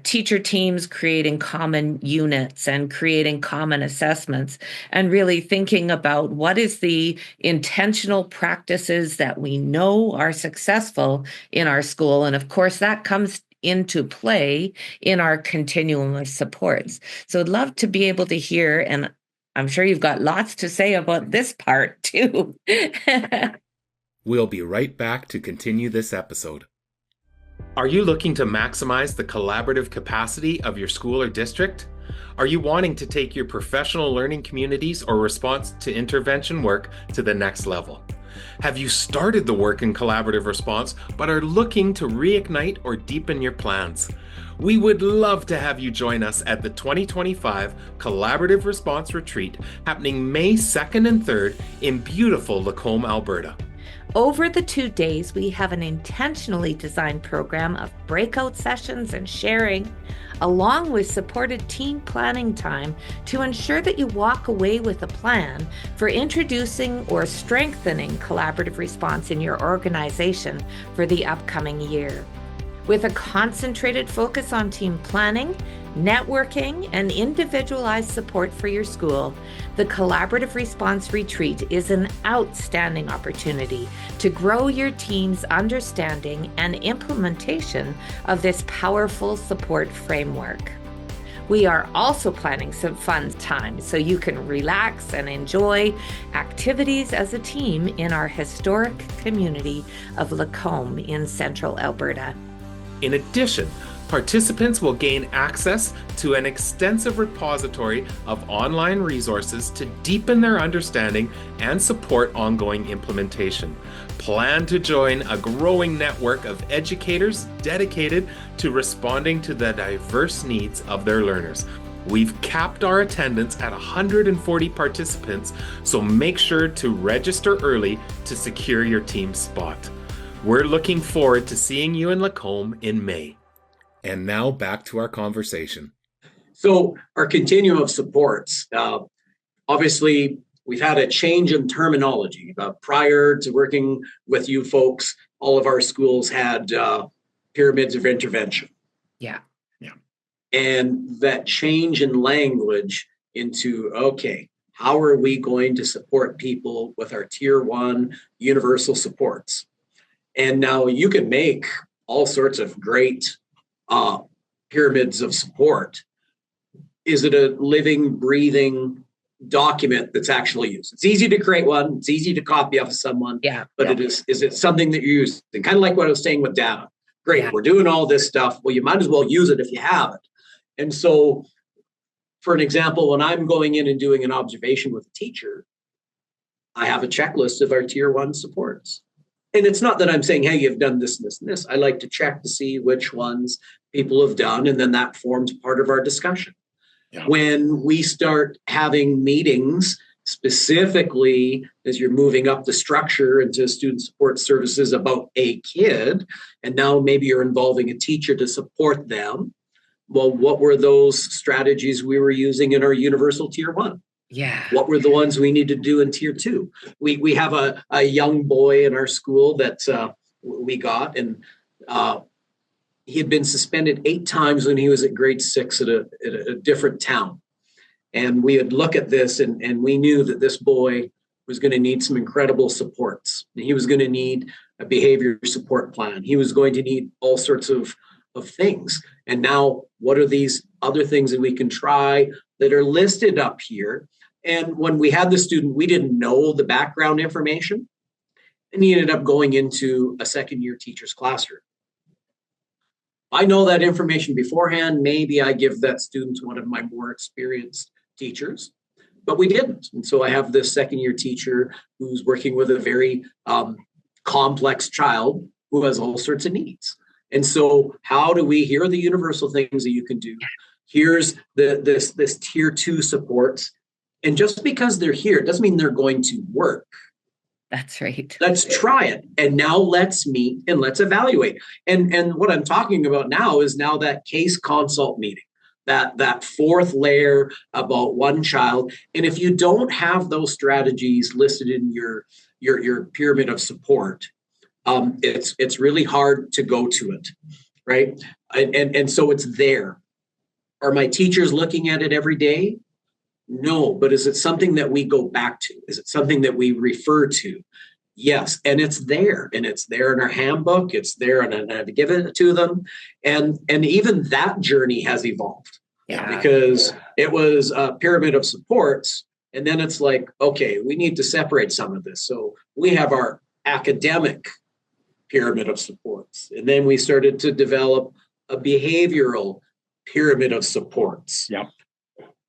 teacher teams creating common units and creating common assessments, and really thinking about what is the intentional practices that we know are successful in our school. And of course, that comes into play in our continuum of supports. So I'd love to be able to hear, and I'm sure you've got lots to say about this part too. We'll be right back to continue this episode. Are you looking to maximize the collaborative capacity of your school or district? Are you wanting to take your professional learning communities or response to intervention work to the next level? Have you started the work in collaborative response but are looking to reignite or deepen your plans? We would love to have you join us at the 2025 Collaborative Response Retreat happening May 2nd and 3rd in beautiful Lacombe, Alberta. Over the 2 days, we have an intentionally designed program of breakout sessions and sharing, along with supported team planning time to ensure that you walk away with a plan for introducing or strengthening collaborative response in your organization for the upcoming year. With a concentrated focus on team planning, networking, and individualized support for your school, the Collaborative Response Retreat is an outstanding opportunity to grow your team's understanding and implementation of this powerful support framework. We are also planning some fun time so you can relax and enjoy activities as a team in our historic community of Lacombe in central Alberta. In addition, participants will gain access to an extensive repository of online resources to deepen their understanding and support ongoing implementation. Plan to join a growing network of educators dedicated to responding to the diverse needs of their learners. We've capped our attendance at 140 participants, so make sure to register early to secure your team spot. We're looking forward to seeing you in Lacombe in May. And now back to our conversation. So our continuum of supports, obviously we've had a change in terminology. Prior to working with you folks, all of our schools had pyramids of intervention. Yeah. And that change in language into, okay, how are we going to support people with our tier 1 universal supports? And now you can make all sorts of great pyramids of support. Is it a living, breathing document that's actually used? It's easy to create one. It's easy to copy off of someone. Yeah. But is it something that you use? And kind of like what I was saying with data. Great, we're doing all this stuff. Well, you might as well use it if you have it. And so, for an example, when I'm going in and doing an observation with a teacher, I have a checklist of our tier 1 supports. And it's not that I'm saying, hey, you've done this and this and this. I like to check to see which ones people have done, and then that forms part of our discussion. Yeah. When we start having meetings, specifically as you're moving up the structure into student support services about a kid, and now maybe you're involving a teacher to support them, well, what were those strategies we were using in our universal tier 1? Yeah. What were the ones we need to do in tier 2? We have a young boy in our school that we got, and he had been suspended 8 times when he was at grade 6 at a different town. And we would look at this and we knew that this boy was going to need some incredible supports. He was going to need a behavior support plan. He was going to need all sorts of things. And now, what are these other things that we can try that are listed up here? And when we had the student, we didn't know the background information, and he ended up going into a second-year teacher's classroom. I know that information beforehand, maybe I give that student to one of my more experienced teachers, but we didn't. And so I have this second year teacher who's working with a very complex child who has all sorts of needs. And so here are the universal things that you can do. Here's this tier 2 supports. And just because they're here, it doesn't mean they're going to work. That's right. Let's try it. And now let's meet and let's evaluate. And what I'm talking about now is that case consult meeting, that fourth layer about one child. And if you don't have those strategies listed in your pyramid of support, it's really hard to go to it, right? And so it's there. Are my teachers looking at it every day? No, but is it something that we go back to? Is it something that we refer to? Yes, and it's there in our handbook. It's there, and I have to give it to them. And even that journey has evolved, because it was a pyramid of supports, and then it's like, okay, we need to separate some of this. So we have our academic pyramid of supports, and then we started to develop a behavioral pyramid of supports. Yep.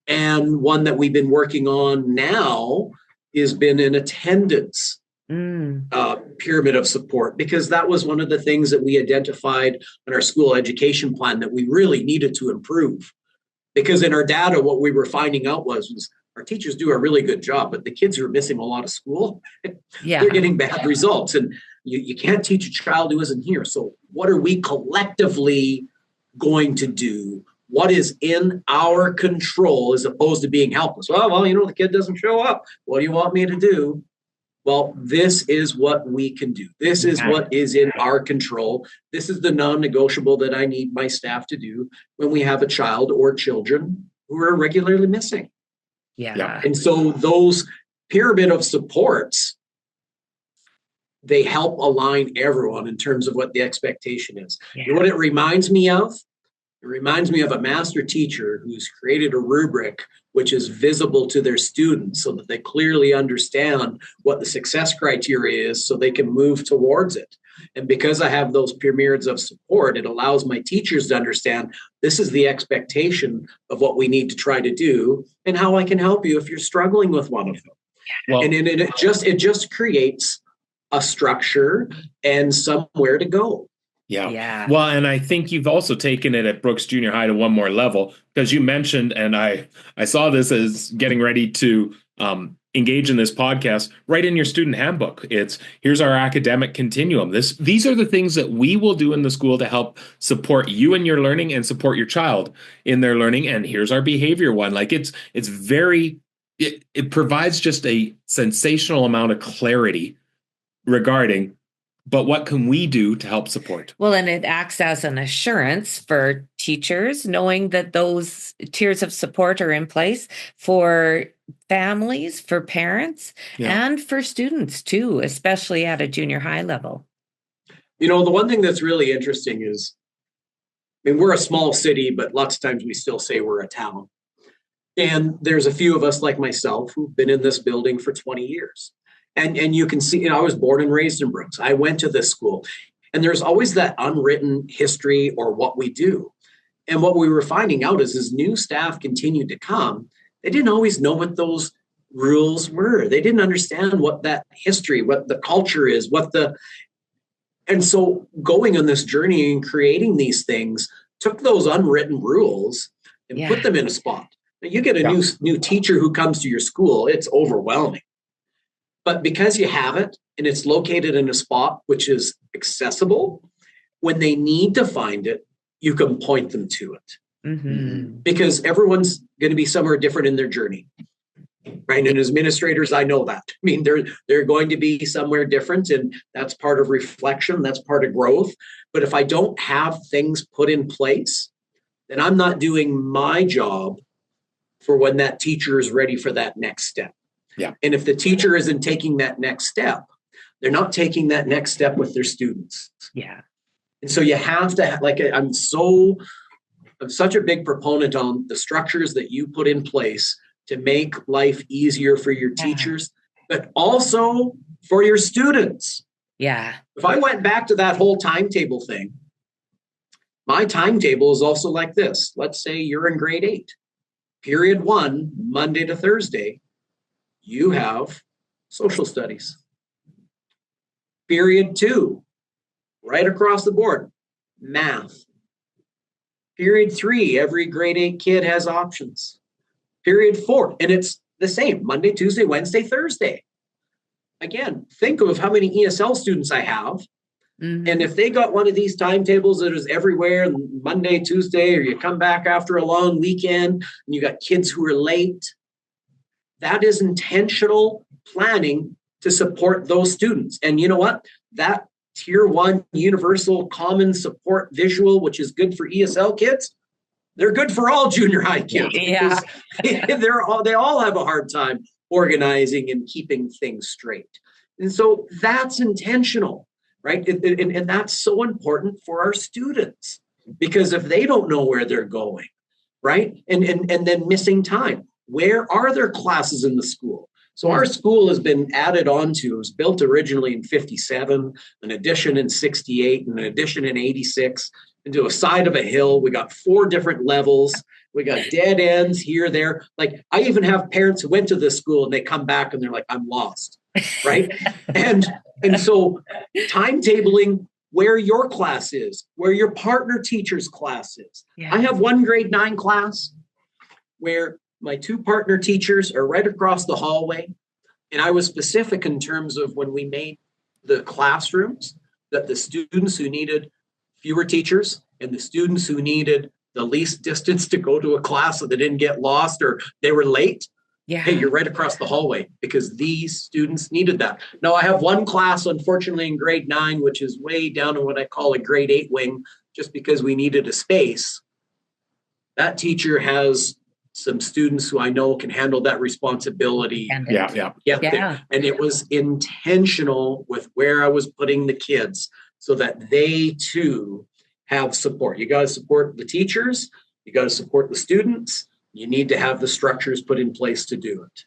And one that we've been working on now has been an attendance pyramid of support, because that was one of the things that we identified in our school education plan that we really needed to improve. Because in our data, what we were finding out was our teachers do a really good job, but the kids who are missing a lot of school, they're getting bad results. And you can't teach a child who isn't here. So what are we collectively going to do? What is in our control as opposed to being helpless? Well, the kid doesn't show up. What do you want me to do? Well, this is what we can do. This is what is in our control. This is the non-negotiable that I need my staff to do when we have a child or children who are regularly missing. Yeah. And so those pyramid of supports, they help align everyone in terms of what the expectation is. Yeah. You know what it reminds me of? It reminds me of a master teacher who's created a rubric which is visible to their students so that they clearly understand what the success criteria is so they can move towards it. And because I have those pyramids of support, it allows my teachers to understand this is the expectation of what we need to try to do and how I can help you if you're struggling with one of them. Well, and it just creates a structure and somewhere to go. Yeah. Well, and I think you've also taken it at Brooks Junior High to one more level, because you mentioned, and I saw this as getting ready to engage in this podcast, right in your student handbook. Here's our academic continuum. These are the things that we will do in the school to help support you in your learning and support your child in their learning. And here's our behavior one. Like it provides just a sensational amount of clarity regarding, but what can we do to help support? Well, and it acts as an assurance for teachers, knowing that those tiers of support are in place for families, for parents, and for students too, especially at a junior high level. The one thing that's really interesting is, we're a small city, but lots of times we still say we're a town. And there's a few of us like myself who've been in this building for 20 years. And you can see, I was born and raised in Brooks. I went to this school, and there's always that unwritten history or what we do. And what we were finding out is as new staff continued to come, they didn't always know what those rules were. They didn't understand what that history, what the culture is, and so going on this journey and creating these things took those unwritten rules and put them in a spot. Now, you get a new teacher who comes to your school, it's overwhelming. But because you have it and it's located in a spot which is accessible, when they need to find it, you can point them to it. Mm-hmm. Because everyone's going to be somewhere different in their journey. Right. And as administrators, I know that. They're going to be somewhere different, and that's part of reflection. That's part of growth. But if I don't have things put in place, then I'm not doing my job for when that teacher is ready for that next step. Yeah. And if the teacher isn't taking that next step, they're not taking that next step with their students. Yeah. And so you have to, I'm such a big proponent on the structures that you put in place to make life easier for your teachers, but also for your students. Yeah. If I went back to that whole timetable thing, My timetable is also like this. Let's say you're in grade 8. Period 1, Monday to Thursday, you have social studies. Period 2, right across the board, math. Period 3, every grade 8 kid has options. Period 4, and it's the same, Monday, Tuesday, Wednesday, Thursday. Again, think of how many ESL students I have. Mm-hmm. And if they got one of these timetables that is everywhere, Monday, Tuesday, or you come back after a long weekend and you got kids who are late, that is intentional planning to support those students. And you know what? That tier 1 universal common support visual, which is good for ESL kids, they're good for all junior high kids. Yeah. They all have a hard time organizing and keeping things straight. And so that's intentional, right? And that's so important for our students, because if they don't know where they're going, right? And then missing time, where are their classes in the school? So our school has been added onto, it was built originally in 57, an addition in 68, and an addition in 86, into a side of a hill. We got 4 different levels. We got dead ends here, there. Like, I even have parents who went to this school and they come back and they're like, I'm lost, right? and so timetabling where your class is, where your partner teacher's class is. Yeah. I have one grade 9 class where my 2 partner teachers are right across the hallway. And I was specific in terms of when we made the classrooms that the students who needed fewer teachers and the students who needed the least distance to go to a class so they didn't get lost or they were late. Yeah. Hey, you're right across the hallway, because these students needed that. Now, I have one class, unfortunately, in grade 9, which is way down in what I call a grade 8 wing, just because we needed a space. That teacher has some students who I know can handle that responsibility. Yeah. And it was intentional with where I was putting the kids so that they too have support. You got to support the teachers. You got to support the students. You need to have the structures put in place to do it.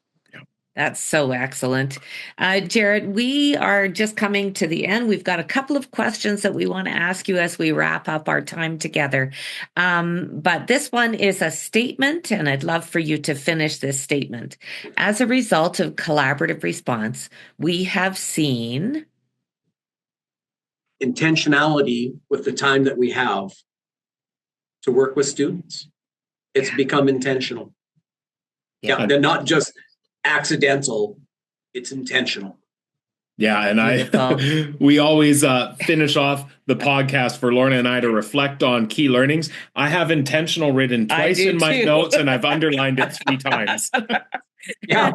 That's so excellent. Jaret, we are just coming to the end. We've got a couple of questions that we want to ask you as we wrap up our time together. But this one is a statement, and I'd love for you to finish this statement. As a result of collaborative response, we have seen intentionality with the time that we have to work with students. It's become intentional. Yeah, they're not just accidental, it's intentional. Yeah, and we always finish off the podcast for Lorna and I to reflect on key learnings. I have intentional written twice in my notes, and I've underlined it 3 times. Yeah.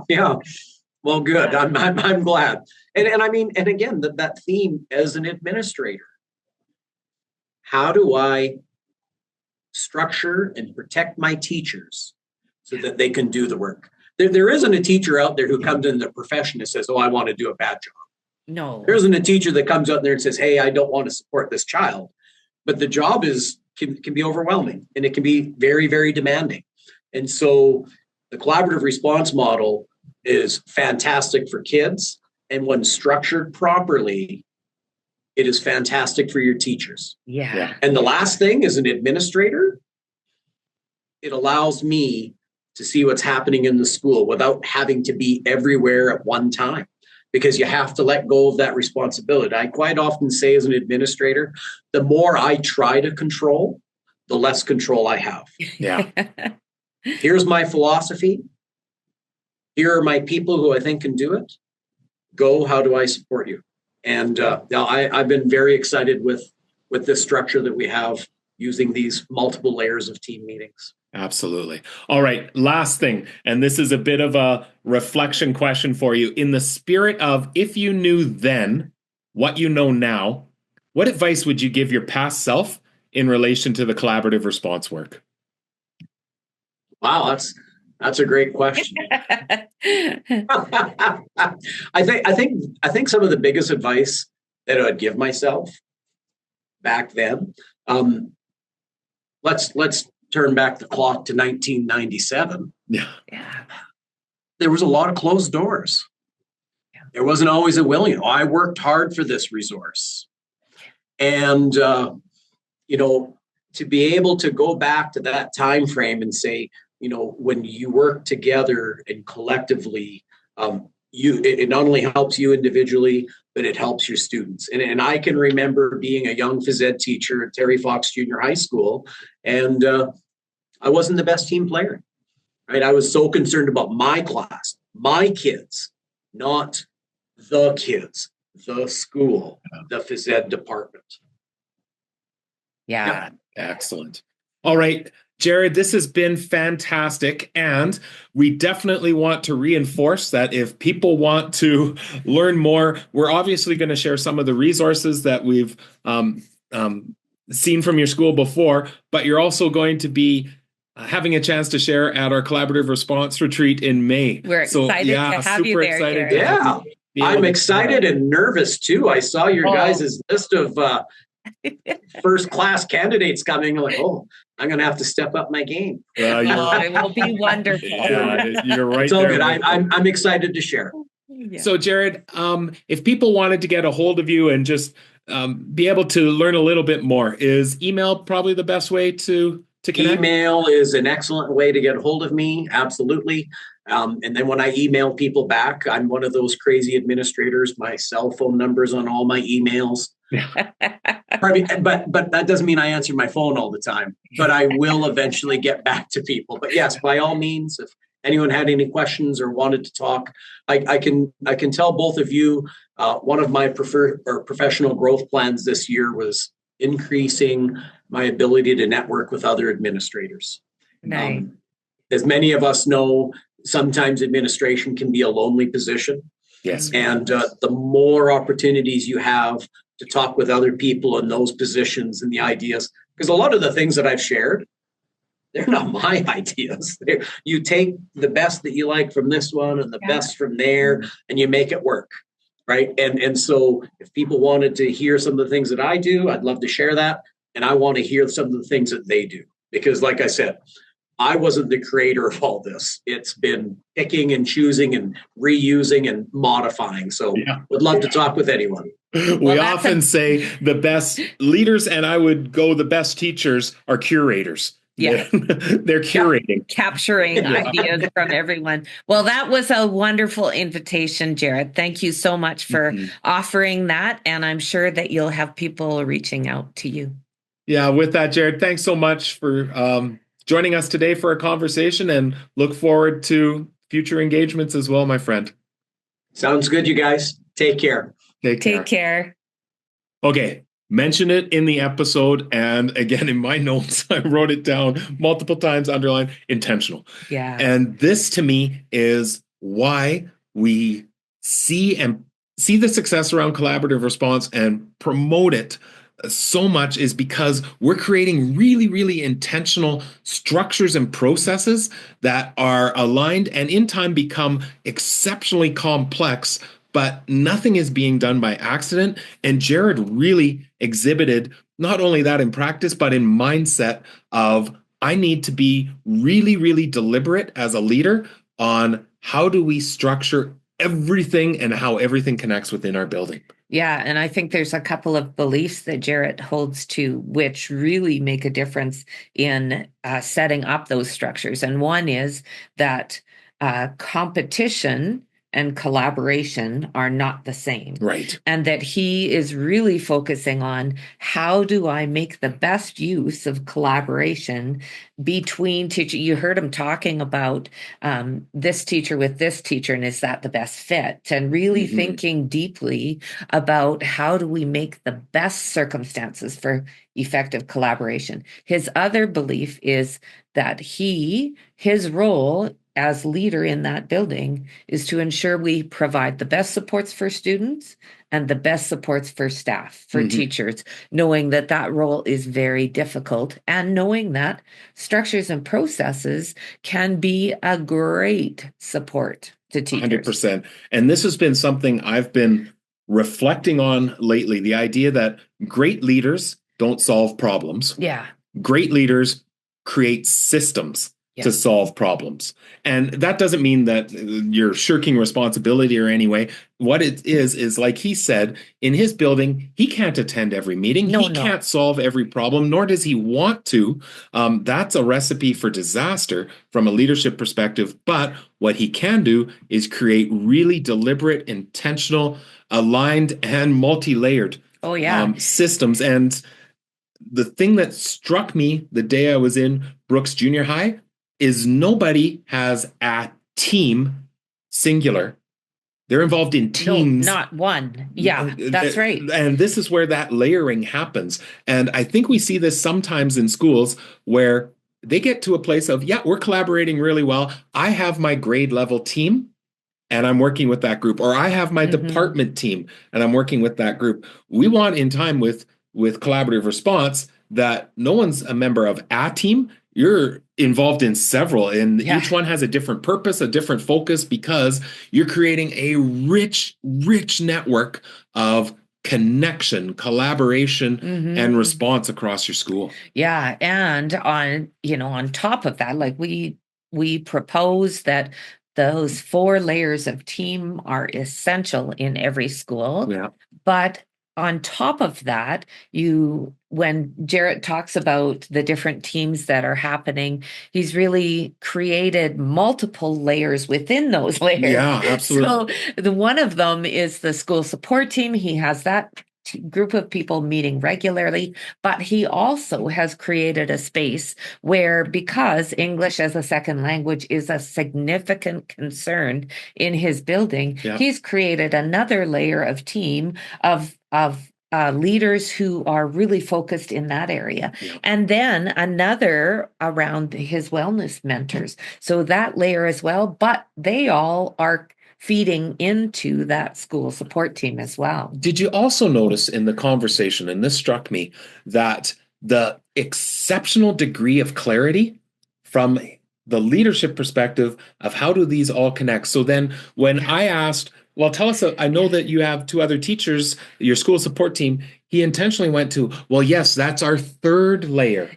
Well, good. I'm glad. And I mean, and again, that theme as an administrator, how do I structure and protect my teachers so that they can do the work? There isn't a teacher out there who comes in the profession and says, oh, I want to do a bad job. No. There isn't a teacher that comes out there and says, hey, I don't want to support this child. But the job can be overwhelming, and it can be very, very demanding. And so the collaborative response model is fantastic for kids. And when structured properly, it is fantastic for your teachers. Yeah. And the last thing, as an administrator, it allows me to see what's happening in the school without having to be everywhere at one time, because you have to let go of that responsibility. I quite often say, as an administrator, the more I try to control, the less control I have. Yeah. Here's my philosophy. Here are my people who I think can do it. Go, how do I support you? And I've been very excited with this structure that we have, using these multiple layers of team meetings. Absolutely. All right. Last thing, and this is a bit of a reflection question for you. In the spirit of, if you knew then what you know now, what advice would you give your past self in relation to the collaborative response work? Wow, that's a great question. I think some of the biggest advice that I would give myself back then, let's turn back the clock to 1997. Yeah. There was a lot of closed doors. Yeah. There wasn't always a willing. I worked hard for this resource. And, to be able to go back to that time frame and say, when you work together and collectively, it not only helps you individually, but it helps your students. And I can remember being a young phys ed teacher at Terry Fox Junior High School, and I wasn't the best team player, right? I was so concerned about my class, my kids, not the kids, the school, the phys ed department. Yeah. Excellent. All right, Jared, this has been fantastic. And we definitely want to reinforce that if people want to learn more, we're obviously going to share some of the resources that we've seen from your school before, but you're also going to be having a chance to share at our collaborative response retreat in May. We're excited to have you there, Jared. Yeah, I'm excited and nervous too. I saw your guys' list of first class candidates coming. Like, I'm going to have to step up my game. It will be wonderful. Yeah, you're right. It's all good. I'm excited to share. Yeah. So, Jared, if people wanted to get a hold of you and just be able to learn a little bit more, is email probably the best way to connect? Email is an excellent way to get a hold of me. Absolutely. And then when I email people back, I'm one of those crazy administrators. My cell phone number's on all my emails. But that doesn't mean I answer my phone all the time. But I will eventually get back to people. But yes, by all means, if anyone had any questions or wanted to talk, I can tell both of you. One of my professional growth plans this year was increasing my ability to network with other administrators. Nice. As many of us know, sometimes administration can be a lonely position. Yes. And the more opportunities you have to talk with other people in those positions and the ideas, because a lot of the things that I've shared, they're not my ideas. You take the best that you like from this one and the best from there, and you make it work. Right. And so if people wanted to hear some of the things that I do, I'd love to share that. And I want to hear some of the things that they do, because like I said, I wasn't the creator of all this. It's been picking and choosing and reusing and modifying. So would love to talk with anyone. We often say the best leaders, and I would go the best teachers, are curators. Yeah. They're curating. Capturing ideas from everyone. Well, that was a wonderful invitation, Jared. Thank you so much for offering that. And I'm sure that you'll have people reaching out to you. Yeah, with that, Jared, thanks so much for joining us today for a conversation, and look forward to future engagements as well, my friend. Sounds good, you guys. Take care. Take care. Okay. Mention it in the episode. And again, in my notes, I wrote it down multiple times, underlined, intentional. Yeah. And this to me is why we see the success around collaborative response and promote it so much, is because we're creating really, really intentional structures and processes that are aligned and in time become exceptionally complex, but nothing is being done by accident. And Jared really exhibited not only that in practice, but in mindset of, I need to be really, really deliberate as a leader on how do we structure everything and how everything connects within our building. Yeah, and I think there's a couple of beliefs that Jaret holds to, which really make a difference in setting up those structures. And one is that competition and collaboration are not the same. Right. And that he is really focusing on, how do I make the best use of collaboration between teachers? You heard him talking about this teacher with this teacher, and is that the best fit? And really thinking deeply about, how do we make the best circumstances for effective collaboration? His other belief is that his role as leader in that building is to ensure we provide the best supports for students and the best supports for staff, for teachers, knowing that that role is very difficult, and knowing that structures and processes can be a great support to teachers. 100%. And this has been something I've been reflecting on lately, the idea that great leaders don't solve problems. Yeah. Great leaders create systems to solve problems. And that doesn't mean that you're shirking responsibility or any way. What it is like he said, in his building, he can't attend every meeting. He can't solve every problem, nor does he want to. That's a recipe for disaster from a leadership perspective. But what he can do is create really deliberate, intentional, aligned, and multi-layered systems. And the thing that struck me the day I was in Brooks Junior High is nobody has a team, singular. They're involved in teams. No, not one. Yeah, that's right. And this is where that layering happens. And I think we see this sometimes in schools where they get to a place of, we're collaborating really well. I have my grade level team and I'm working with that group. Or I have my department team and I'm working with that group. We want in time with collaborative response that no one's a member of a team. You're involved in several, and each one has a different purpose, a different focus, because you're creating a rich network of connection, collaboration, and response across your school. Yeah. And on top of that, like we propose that those 4 layers of team are essential in every school. Yeah. But on top of that, when Jaret talks about the different teams that are happening, he's really created multiple layers within those layers. Yeah, absolutely. So one of them is the school support team. He has that group of people meeting regularly, but he also has created a space where, because English as a second language is a significant concern in his building, he's created another layer of team of leaders who are really focused in that area. Yeah. And then another around his wellness mentors. So that layer as well, but they all are feeding into that school support team as well. Did you also notice in the conversation, and this struck me, that the exceptional degree of clarity from the leadership perspective of how do these all connect? So then when I asked, well, tell us, I know that you have 2 other teachers, your school support team, he intentionally went to, well, yes, that's our 3rd layer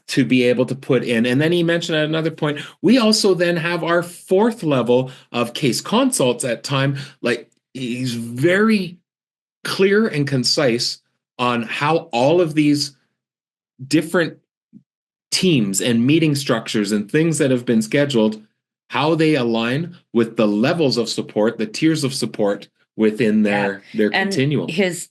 to be able to put in. And then he mentioned at another point, we also then have our 4th level of case consults at time. Like, he's very clear and concise on how all of these different teams and meeting structures and things that have been scheduled, how they align with the levels of support, the tiers of support within their continuum. His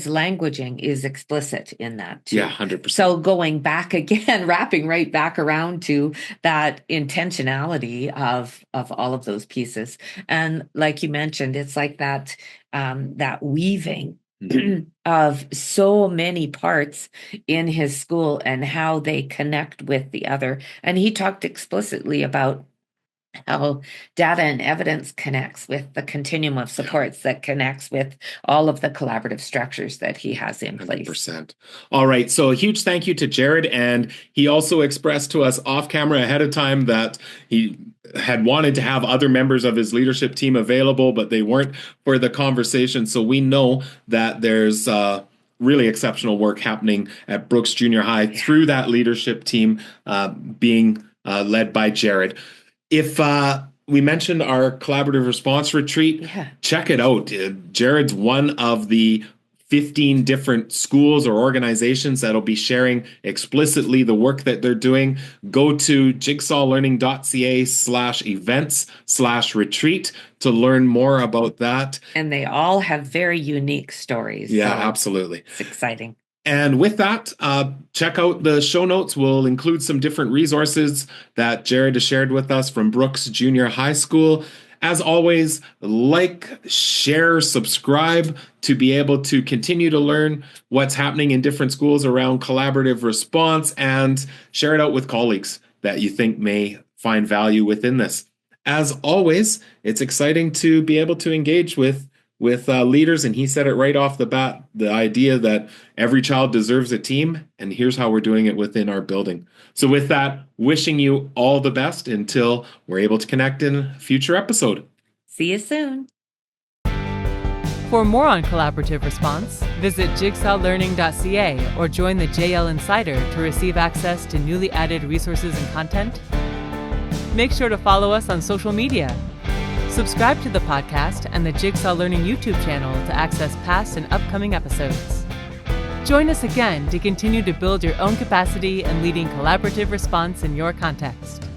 languaging is explicit in that too. Yeah, 100%. So going back again, wrapping right back around to that intentionality of all of those pieces. And like you mentioned, it's like that weaving of so many parts in his school and how they connect with the other. And he talked explicitly about how data and evidence connects with the continuum of supports that connects with all of the collaborative structures that he has in place. 100%. All right. So a huge thank you to Jaret. And he also expressed to us off camera ahead of time that he had wanted to have other members of his leadership team available, but they weren't for the conversation. So we know that there's really exceptional work happening at Brooks Junior High through that leadership team being led by Jaret. If we mentioned our collaborative response retreat, check it out. Jared's one of the 15 different schools or organizations that'll be sharing explicitly the work that they're doing. Go to jigsawlearning.ca/events/retreat to learn more about that. And they all have very unique stories. Yeah, so absolutely. It's exciting. And with that, check out the show notes. We'll include some different resources that Jaret has shared with us from Brooks Junior High School. As always, like, share, subscribe to be able to continue to learn what's happening in different schools around collaborative response, and share it out with colleagues that you think may find value within this. As always, it's exciting to be able to engage with leaders, and he said it right off the bat, the idea that every child deserves a team, and here's how we're doing it within our building. So with that, wishing you all the best until we're able to connect in a future episode. See you soon. For more on collaborative response, visit jigsawlearning.ca or join the JL Insider to receive access to newly added resources and content, Make sure to follow us on social media. Subscribe to the podcast and the Jigsaw Learning YouTube channel to access past and upcoming episodes. Join us again to continue to build your own capacity and leading collaborative response in your context.